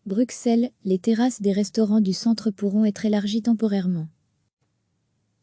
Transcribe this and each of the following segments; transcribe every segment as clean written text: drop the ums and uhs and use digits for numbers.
Bruxelles, les terrasses des restaurants du centre pourront être élargies temporairement.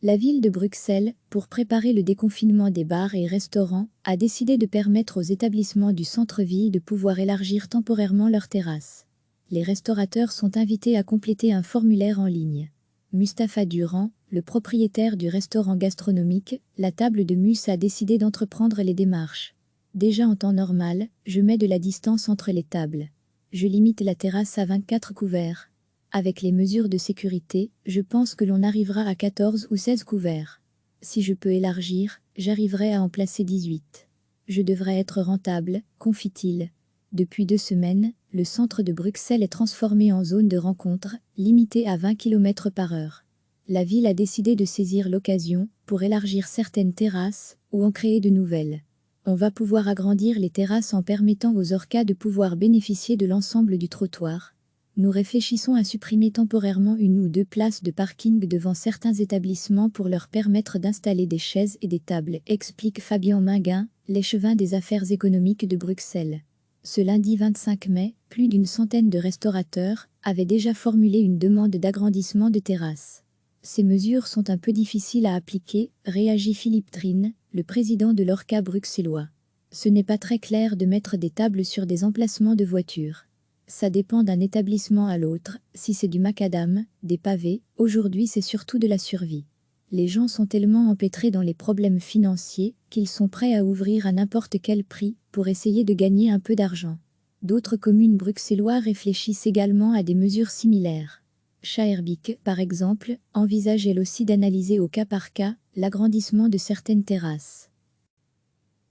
La ville de Bruxelles, pour préparer le déconfinement des bars et restaurants, a décidé de permettre aux établissements du centre-ville de pouvoir élargir temporairement leurs terrasses. Les restaurateurs sont invités à compléter un formulaire en ligne. Mustapha Durand, le propriétaire du restaurant gastronomique, la Table de Mus a décidé d'entreprendre les démarches. Déjà en temps normal, je mets de la distance entre les tables. Je limite la terrasse à 24 couverts. Avec les mesures de sécurité, je pense que l'on arrivera à 14 ou 16 couverts. Si je peux élargir, j'arriverai à en placer 18. Je devrais être rentable, confie-t-il. Depuis 2 semaines, le centre de Bruxelles est transformé en zone de rencontre, limitée à 20 km/h. La ville a décidé de saisir l'occasion pour élargir certaines terrasses ou en créer de nouvelles. On va pouvoir agrandir les terrasses en permettant aux orcas de pouvoir bénéficier de l'ensemble du trottoir. Nous réfléchissons à supprimer temporairement 1 ou 2 places de parking devant certains établissements pour leur permettre d'installer des chaises et des tables, explique Fabien Minguin, l'échevin des affaires économiques de Bruxelles. Ce lundi 25 mai, plus d'une centaine de restaurateurs avaient déjà formulé une demande d'agrandissement de terrasses. Ces mesures sont un peu difficiles à appliquer, réagit Philippe Trine, le président de l'Orca bruxellois. Ce n'est pas très clair de mettre des tables sur des emplacements de voitures. Ça dépend d'un établissement à l'autre, si c'est du macadam, des pavés, aujourd'hui c'est surtout de la survie. Les gens sont tellement empêtrés dans les problèmes financiers qu'ils sont prêts à ouvrir à n'importe quel prix pour essayer de gagner un peu d'argent. D'autres communes bruxelloises réfléchissent également à des mesures similaires. Schaerbeek, par exemple, envisage elle aussi d'analyser au cas par cas l'agrandissement de certaines terrasses.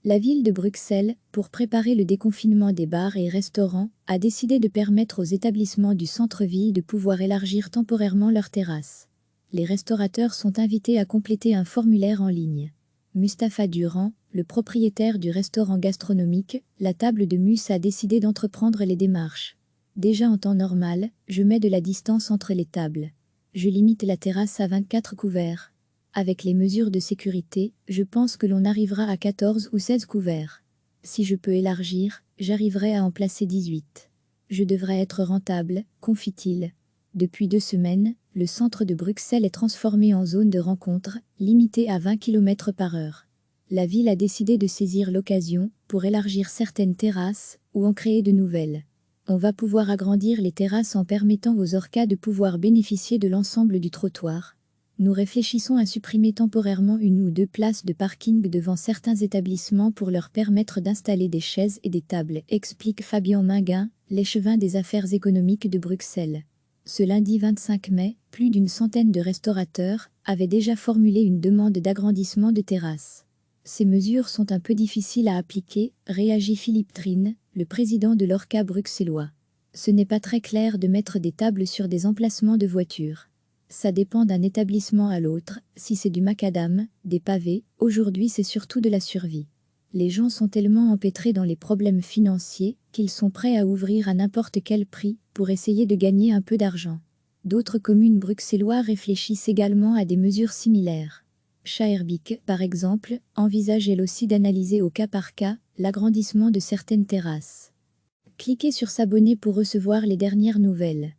La ville de Bruxelles, pour préparer le déconfinement des bars et restaurants, a décidé de permettre aux établissements du centre-ville de pouvoir élargir temporairement leurs terrasses. Les restaurateurs sont invités à compléter un formulaire en ligne. Mustapha Durand, le propriétaire du restaurant gastronomique, la Table de Mus a décidé d'entreprendre les démarches. Déjà en temps normal, je mets de la distance entre les tables. Je limite la terrasse à 24 couverts. Avec les mesures de sécurité, je pense que l'on arrivera à 14 ou 16 couverts. Si je peux élargir, j'arriverai à en placer 18. Je devrais être rentable, confie-t-il. Depuis 2 semaines, le centre de Bruxelles est transformé en zone de rencontre, limitée à 20 km/h. La ville a décidé de saisir l'occasion pour élargir certaines terrasses ou en créer de nouvelles. On va pouvoir agrandir les terrasses en permettant aux orcas de pouvoir bénéficier de l'ensemble du trottoir. Nous réfléchissons à supprimer temporairement 1 ou 2 places de parking devant certains établissements pour leur permettre d'installer des chaises et des tables, explique Fabien Minguin, l'échevin des affaires économiques de Bruxelles. Ce lundi 25 mai, plus d'une centaine de restaurateurs avaient déjà formulé une demande d'agrandissement de terrasses. Ces mesures sont un peu difficiles à appliquer, réagit Philippe Trine, le président de l'Orca bruxellois. Ce n'est pas très clair de mettre des tables sur des emplacements de voitures. Ça dépend d'un établissement à l'autre, si c'est du macadam, des pavés, aujourd'hui c'est surtout de la survie. Les gens sont tellement empêtrés dans les problèmes financiers qu'ils sont prêts à ouvrir à n'importe quel prix pour essayer de gagner un peu d'argent. D'autres communes bruxelloises réfléchissent également à des mesures similaires. Schaerbeek, par exemple, envisage elle aussi d'analyser au cas par cas l'agrandissement de certaines terrasses. Cliquez sur s'abonner pour recevoir les dernières nouvelles.